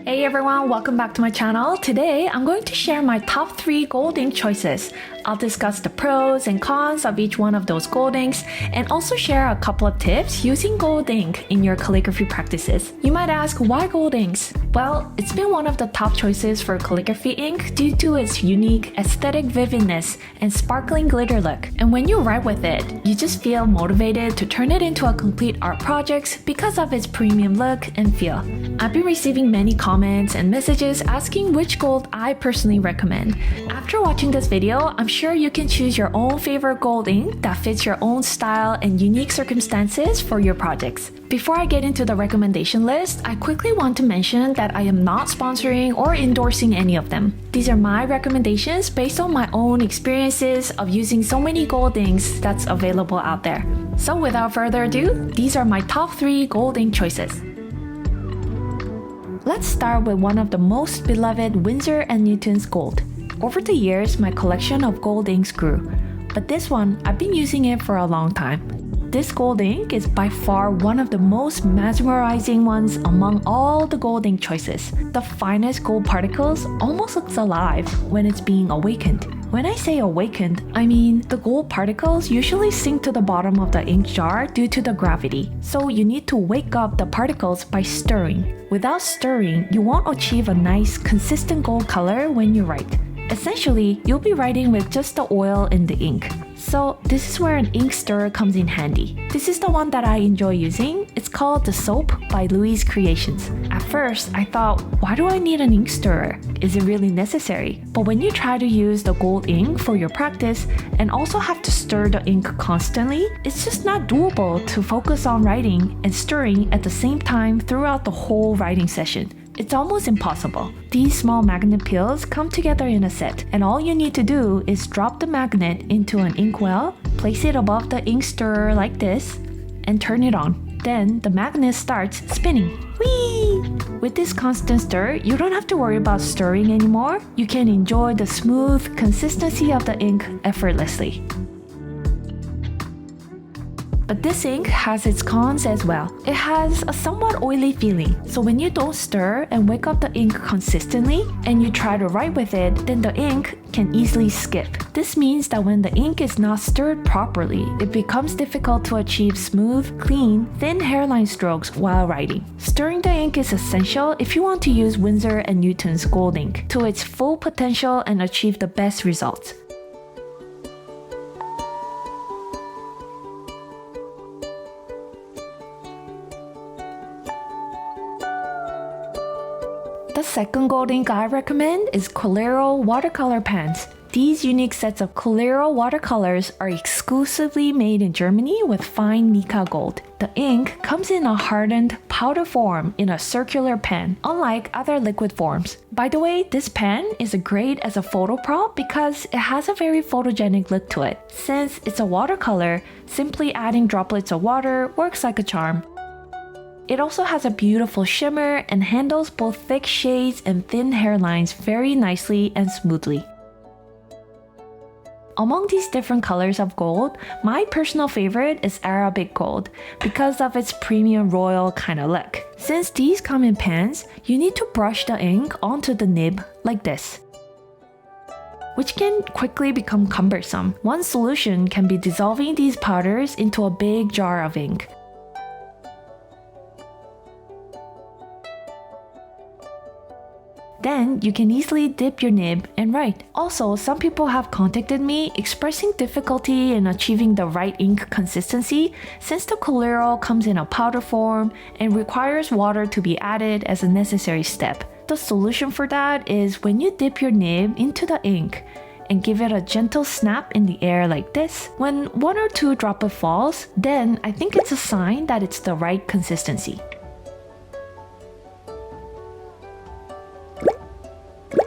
Hey everyone, welcome back to my channel. Today, I'm going to share my top 3 gold ink choices. I'll discuss the pros and cons of each one of those gold inks and also share a couple of tips using gold ink in your calligraphy practices. You might ask, why gold inks? Well, it's been one of the top choices for calligraphy ink due to its unique aesthetic vividness and sparkling glitter look. And when you write with it, you just feel motivated to turn it into a complete art project because of its premium look and feel. I've been receiving many comments and messages asking which gold I personally recommend. After watching this video, I'm sure you can choose your own favorite gold ink that fits your own style and unique circumstances for your projects. Before I get into the recommendation list, I quickly want to mention that I am not sponsoring or endorsing any of them. These are my recommendations based on my own experiences of using so many gold inks that's available out there. So without further ado, these are my top 3 gold ink choices. Let's start with one of the most beloved Winsor & Newton's gold. Over the years, my collection of gold inks grew, but this one, I've been using it for a long time. This gold ink is by far one of the most mesmerizing ones among all the gold ink choices. The finest gold particles almost looks alive when it's being awakened. When I say awakened, I mean the gold particles usually sink to the bottom of the ink jar due to the gravity, so you need to wake up the particles by stirring. Without stirring, you won't achieve a nice, consistent gold color when you write. Essentially, you'll be writing with just the oil in the ink. So this is where an ink stirrer comes in handy. This is the one that I enjoy using. It's called The Soap by Louise Creations. At first, I thought, why do I need an ink stirrer? Is it really necessary? But when you try to use the gold ink for your practice and also have to stir the ink constantly, it's just not doable to focus on writing and stirring at the same time throughout the whole writing session. It's almost impossible. These small magnet peels come together in a set, and all you need to do is drop the magnet into an inkwell, place it above the ink stirrer like this, and turn it on. Then the magnet starts spinning. Whee! With this constant stir, you don't have to worry about stirring anymore. You can enjoy the smooth consistency of the ink effortlessly. But this ink has its cons as well. It has a somewhat oily feeling, so when you don't stir and wake up the ink consistently and you try to write with it, then the ink can easily skip. This means that when the ink is not stirred properly, it becomes difficult to achieve smooth, clean, thin hairline strokes while writing. Stirring the ink is essential if you want to use Winsor & Newton's gold ink to its full potential and achieve the best results. The second gold ink I recommend is Coliro watercolor pens. These unique sets of Coliro watercolors are exclusively made in Germany with fine mica gold. The ink comes in a hardened powder form in a circular pen, unlike other liquid forms. By the way, this pen is great as a photo prop because it has a very photogenic look to it. Since it's a watercolor, simply adding droplets of water works like a charm. It also has a beautiful shimmer and handles both thick shades and thin hairlines very nicely and smoothly. Among these different colors of gold, my personal favorite is Arabic gold because of its premium royal kind of look. Since these come in pens, you need to brush the ink onto the nib like this, which can quickly become cumbersome. One solution can be dissolving these powders into a big jar of ink. Then you can easily dip your nib and write. Also, some people have contacted me expressing difficulty in achieving the right ink consistency since the Coliro comes in a powder form and requires water to be added as a necessary step. The solution for that is when you dip your nib into the ink and give it a gentle snap in the air like this. When 1 or 2 droplets falls, then I think it's a sign that it's the right consistency.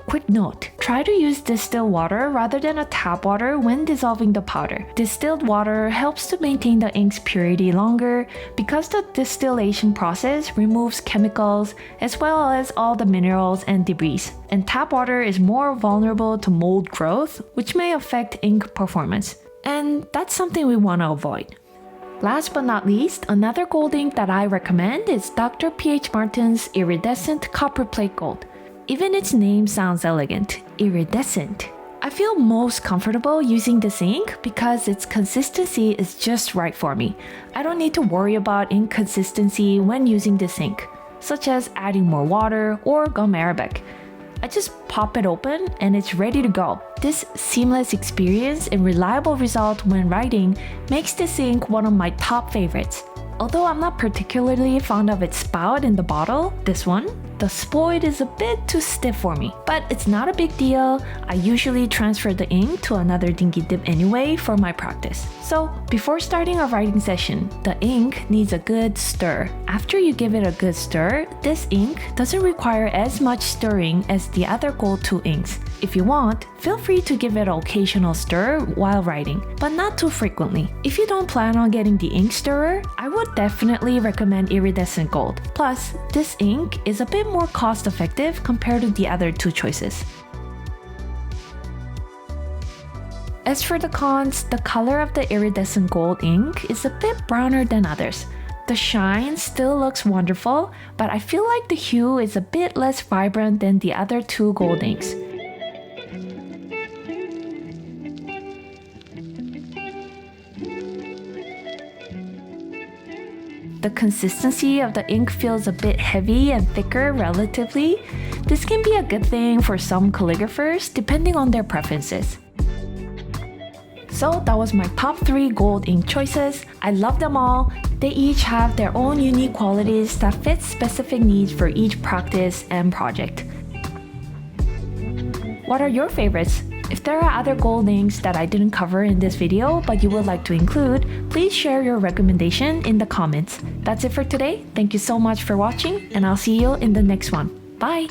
Quick note, try to use distilled water rather than a tap water when dissolving the powder. Distilled water helps to maintain the ink's purity longer because the distillation process removes chemicals as well as all the minerals and debris. And tap water is more vulnerable to mold growth, which may affect ink performance. And that's something we want to avoid. Last but not least, another gold ink that I recommend is Dr. P.H. Martin's Iridescent Copper Plate Gold. Even its name sounds elegant, iridescent. I feel most comfortable using this ink because its consistency is just right for me. I don't need to worry about ink consistency when using this ink, such as adding more water or gum arabic. I just pop it open and it's ready to go. This seamless experience and reliable result when writing makes this ink one of my top favorites. Although I'm not particularly fond of its spout in the bottle, this one, the spout is a bit too stiff for me. But it's not a big deal. I usually transfer the ink to another dinky dip anyway for my practice. So before starting a writing session, the ink needs a good stir. After you give it a good stir, this ink doesn't require as much stirring as the other Gold 2 inks. If you want, feel free to give it an occasional stir while writing, but not too frequently. If you don't plan on getting the ink stirrer, I would definitely recommend Iridescent Gold. Plus, this ink is a bit more cost-effective compared to the other two choices. As for the cons, the color of the Iridescent Gold ink is a bit browner than others. The shine still looks wonderful, but I feel like the hue is a bit less vibrant than the other two gold inks. The consistency of the ink feels a bit heavy and thicker relatively. This can be a good thing for some calligraphers depending on their preferences. So that was my top 3 gold ink choices. I love them all. They each have their own unique qualities that fit specific needs for each practice and project. What are your favorites? If there are other gold inks that I didn't cover in this video but you would like to include, please share your recommendation in the comments. That's it for today. Thank you so much for watching and I'll see you in the next one. Bye!